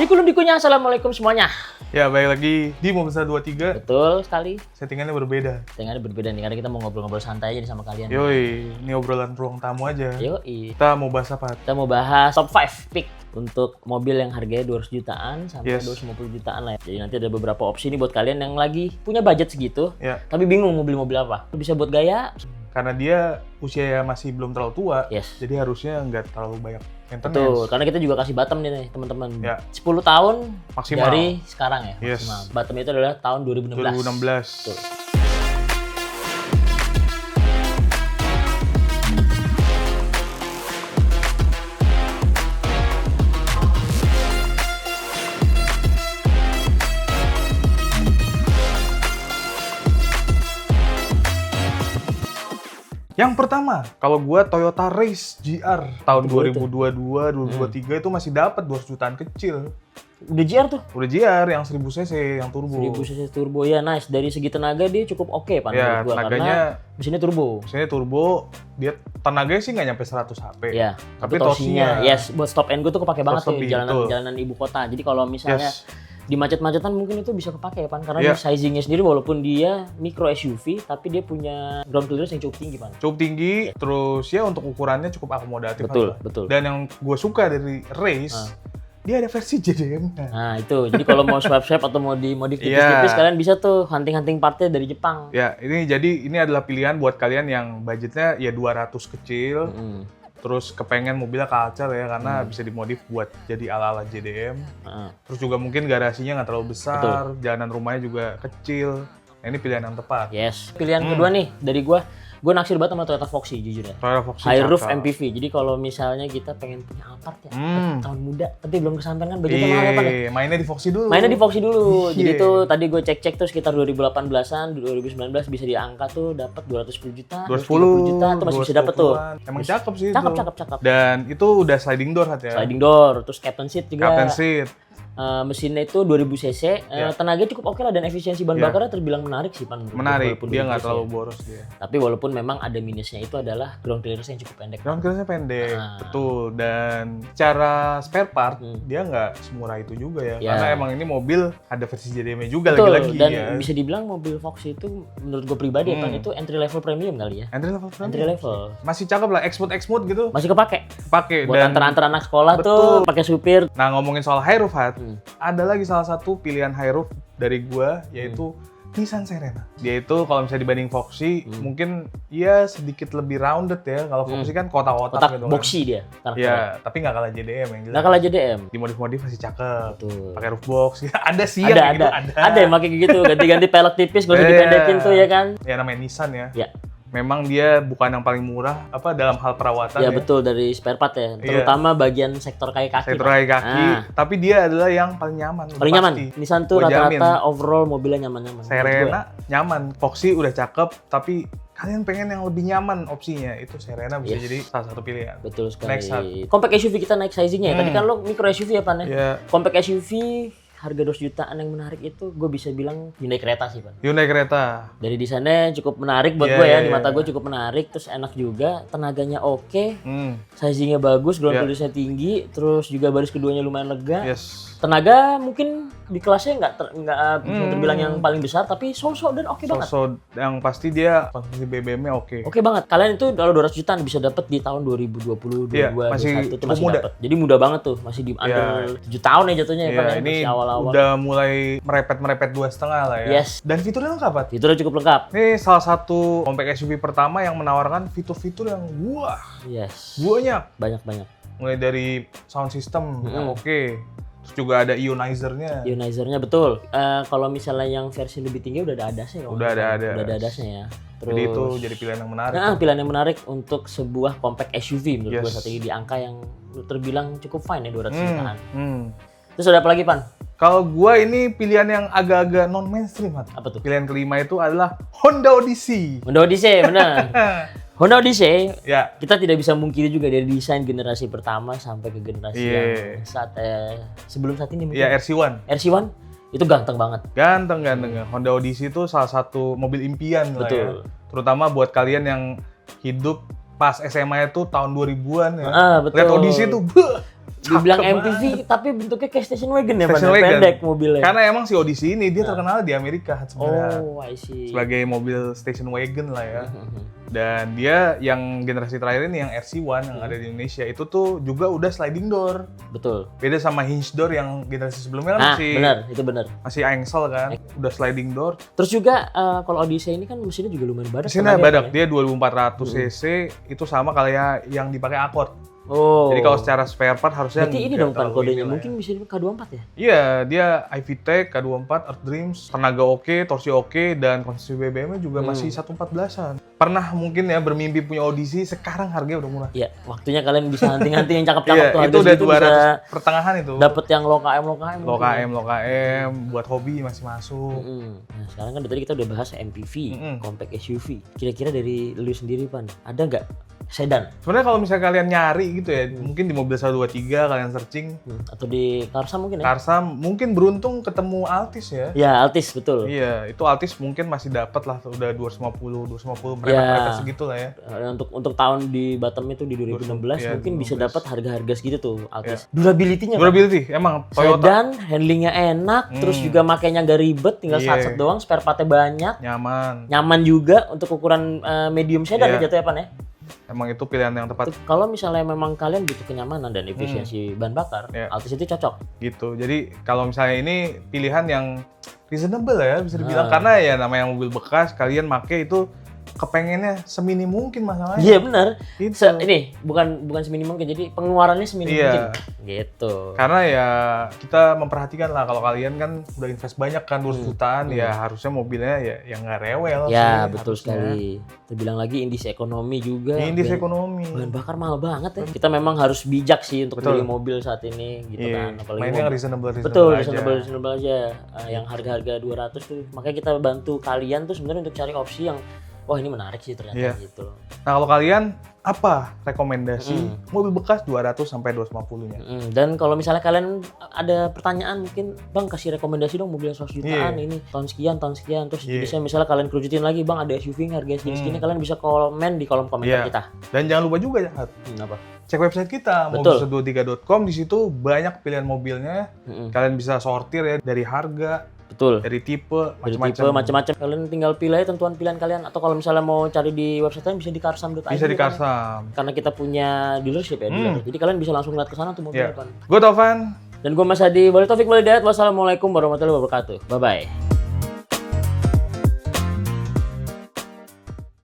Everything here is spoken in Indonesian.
Diku-dikunya, assalamualaikum semuanya. Ya, balik lagi di Mobilsa 23. Betul sekali. Settingannya berbeda. Settingannya berbeda nih, karena kita mau ngobrol-ngobrol santai aja nih sama kalian. Yoi, ini obrolan ruang tamu aja. Yoi. Kita mau bahas apa? Kita mau bahas top 5 pick untuk mobil yang harganya 200 jutaan sampai 250 jutaan lah ya. Jadi nanti ada beberapa opsi nih buat kalian yang lagi punya budget segitu, tapi bingung mau beli mobil apa. Bisa buat gaya. Karena dia usia masih belum terlalu tua, jadi harusnya nggak terlalu banyak maintenance. Betul, karena kita juga kasih bottom nih teman-teman. Ya. 10 tahun maksimal dari sekarang ya, maksimal. Bottom itu adalah tahun 2016. Betul. Yang pertama, kalau gua Toyota Race GR tahun 2022, 2023 itu masih dapat 200 jutaan kecil. Udah GR tuh? Udah GR yang 1000 cc yang turbo. 1000 cc turbo ya, nice. Dari segi tenaga dia cukup oke Pak. Ya, tenaganya mesinnya turbo. Mesinnya turbo, dia tenaganya sih nggak nyampe 100 HP. Iya. Tapi torsinya, buat stop and go tuh kepake banget tuh jalanan ibu kota. Jadi kalau misalnya di macet-macetan mungkin itu bisa kepake ya Pan, karena sizingnya sendiri walaupun dia micro SUV tapi dia punya ground clearance yang cukup tinggi Pan. Cukup tinggi, terus ya untuk ukurannya cukup akomodatif. Betul. Dan yang gue suka dari Race, dia ada versi JDM-nya. Nah itu, jadi kalau mau swap-swap atau mau dimodif tipis-tipis kalian bisa tuh hunting-hunting partnya dari Jepang. Ya, ini adalah pilihan buat kalian yang budgetnya ya 200 kecil. Terus kepengen mobilnya culture ya, karena bisa dimodif buat jadi ala-ala JDM. Terus juga mungkin garasinya nggak terlalu besar, jalanan rumahnya juga kecil. Nah, ini pilihan yang tepat. Pilihan kedua nih dari gue naksir banget sama Toyota Foxy jujur ya. Toyota Foxy High roof MPV. Jadi kalau misalnya kita pengen punya Alphard ya, tahun muda tapi belum kesampaian kan budgetnya mahal ya Pak. Mainnya di Foxy dulu. Jadi tuh tadi gue cek tuh sekitar 2018-an, 2019 bisa diangkat tuh dapat 210 juta, 250 juta tuh masih bisa dapat tuh. Emang cakep sih itu. Cakep. Dan itu udah sliding door ya. Sliding door, terus captain seat juga. Captain seat. Mesinnya itu 2000 cc, tenaga cukup oke lah dan efisiensi bahan bakarnya terbilang menarik sih Pan. Menarik, dia nggak terlalu boros dia. Tapi walaupun memang ada minusnya itu adalah ground clearance yang cukup pendek. Ground clearance pendek, betul. Dan cara spare part dia nggak semurah itu juga ya. Karena emang ini mobil ada versi JDM-nya juga lagi-lagi. Dan bisa dibilang mobil Foxy itu menurut gue pribadi Pan itu entry level premium kali ya. Entry level. Masih cakep lah, X-Mode gitu. Masih kepake. Dan Buat antar anak sekolah tuh pakai supir. Nah, ngomongin soal high roof ada lagi salah satu pilihan high roof dari gua, yaitu Nissan Serena. Dia itu kalau misalnya dibanding Foxy mungkin ya sedikit lebih rounded ya. Kalau Foxy kan kotak-kotak gitu kan. Boxy dia. Ya, tapi nggak kalah JDM yang jelas. Nggak kalah JDM. Dimodif-modif masih cakep. Pakai roof box. Ada sih yang gitu. Ada yang pakai gitu. Ganti-ganti pelek tipis, gak usah dipendekin tuh ya kan. Ya namanya Nissan ya. Ya. Memang dia bukan yang paling murah dalam hal perawatan ya. Betul, dari spare part ya. Terutama bagian sektor kaki. Tapi dia adalah yang paling nyaman. Paling nyaman. Nissan tuh rata-rata overall mobilnya nyaman-nyaman. Serena nyaman. Foxy udah cakep, tapi kalian pengen yang lebih nyaman opsinya, itu Serena bisa jadi salah satu pilihan. Betul sekali. Compact SUV kita naik sizingnya ya. Tadi kan lo micro SUV ya Pan ya. Compact SUV harga 200 jutaan yang menarik itu gue bisa bilang Hyundai Creta sih Pan. Hyundai Creta. Dari desainnya cukup menarik buat gue ya, di mata gue cukup menarik, terus enak juga, tenaganya oke, sizingnya bagus, ground clearance-nya tinggi, terus juga baris keduanya lumayan lega. Tenaga mungkin di kelasnya nggak terbilang yang paling besar, tapi so-so dan oke banget. So yang pasti dia konsumsi BBM-nya oke. Oke banget. Kalian itu kalau 200 jutaan bisa dapat di tahun 2020, 2022, masih 2021 itu masih dapat. Jadi mudah banget tuh, masih di under 7 tahun ya jatuhnya ya Pan. Ini awal-awal. Udah mulai merepet 2,5 lah ya. Dan fiturnya lengkap Pak. Fiturnya cukup lengkap. Ini salah satu compact SUV pertama yang menawarkan fitur-fitur yang banyak. Mulai dari sound system yang oke. Terus juga ada ionizer-nya. Ionizer-nya betul. Kalau misalnya yang versi lebih tinggi udah ada ADAS-nya. Udah ada ADAS-nya ya. Terus, jadi itu jadi pilihan yang menarik. Pilihan yang menarik untuk sebuah compact SUV menurut gue saat ini di angka yang terbilang cukup fine ya 200 jutaan. Terus ada apa lagi Pan? Kalau gua ini pilihan yang agak-agak non mainstream. Apa tuh? Pilihan kelima itu adalah Honda Odyssey. Honda Odyssey, benar. Honda Odyssey, kita tidak bisa mungkiri juga dari desain generasi pertama sampai ke generasi yang sebelum saat ini mungkin. RC1. RC1 itu ganteng banget. Ganteng. Honda Odyssey itu salah satu mobil impian lah ya. Terutama buat kalian yang hidup pas SMA itu tahun 2000-an ya. Betul. Lihat Odyssey itu, Dibilang MPV tapi bentuknya kayak station wagon ya, Station wagon. pendek mobilnya. Karena emang si Odyssey ini dia terkenal di Amerika sebenarnya. Oh, I see. Sebagai mobil station wagon lah ya. Dan dia yang generasi terakhir ini yang RC1 yang ada di Indonesia itu tuh juga udah sliding door. Betul. Beda sama hinge door yang generasi sebelumnya kan masih angsel kan, udah sliding door. Terus juga kalau Odyssey ini kan mesinnya juga lumayan badak. Mesinnya badak, dia 2400 cc itu sama kayak yang dipakai Accord. Oh. Jadi kalau secara spare part harusnya berarti ini dong kan kodenya mungkin bisa K24 ya? Iya, dia iVTEC, K24, Earth Dreams, tenaga oke, torsi oke, dan konsumsi BBM-nya juga masih 114-an. Pernah mungkin ya bermimpi punya Odyssey, sekarang harganya udah murah. Iya, waktunya kalian bisa hunting-hunting yang cakep-cakep tuh. Itu udah 200 pertengahan itu. Dapat yang low KM, buat hobi masih masuk. Nah, sekarang kan tadi kita udah bahas MPV, compact SUV. Kira-kira dari lu sendiri, Pan, ada nggak sedan? Sebenarnya kalau misalnya kalian nyari gitu ya, mungkin di mobil 123 kalian searching. Atau di Karsam mungkin ya? Karsam, mungkin beruntung ketemu Altis ya. Ya, Altis, betul. Iya, itu Altis mungkin masih dapat lah, udah 250 mereka segitu lah ya. Untuk tahun di Batam itu di 2016 mungkin bisa dapat harga-harga segitu tuh Altis. Durability-nya emang Toyota. Sedan, handlingnya enak, terus juga makainya nggak ribet, tinggal sat-sat doang, spare part-nya banyak. Nyaman juga untuk ukuran medium sedan ya jatuhnya, Pan ya. Emang itu pilihan yang tepat. Kalau misalnya memang kalian butuh kenyamanan dan efisiensi bahan bakar, Altis itu cocok. Gitu. Jadi kalau misalnya ini pilihan yang reasonable ya bisa dibilang, karena ya namanya mobil bekas, kalian make itu kepengennya semini mungkin masalahnya. Iya benar. Gitu. Ini bukan semini mungkin, jadi pengeluarannya semini mungkin. Gitu. Karena ya kita memperhatikan lah, kalau kalian kan udah invest banyak kan 200 jutaan, ya harusnya mobilnya ya yang nggak rewel. Ya betul sekali. Terbilang lagi indeks ekonomi juga. Indeks ekonomi. Bahan bakar mahal banget ya. Kita memang harus bijak sih untuk beli mobil saat ini gitu kan. Apalagi mainnya yang reasonable aja. Yang harga-harga 200 tuh. Makanya kita bantu kalian tuh sebenarnya untuk cari opsi yang wah ini menarik sih ternyata gitu. Nah kalau kalian apa rekomendasi mobil bekas 200 sampai 250-nya? Dan kalau misalnya kalian ada pertanyaan mungkin Bang kasih rekomendasi dong mobil 100 jutaan ini tahun sekian terus bisa misalnya kalian kerucutin lagi Bang ada SUV harga segini kalian bisa komen di kolom komentar kita. Dan jangan lupa juga apa? Cek website kita mobil123.com, di situ banyak pilihan mobilnya. Kalian bisa sortir ya dari harga. Betul. Dari tipe, macam-macam. Kalian tinggal pilih aja tentuan pilihan kalian. Atau kalau misalnya mau cari di website kalian bisa di karsam.id. Bisa di Karsam. Karena kita punya dealership ya. Jadi kalian bisa langsung lihat ke sana tuh mobilnya. Gue Tovan. Dan gue Mas Hadi. Wassalamualaikum warahmatullahi wabarakatuh. Bye-bye.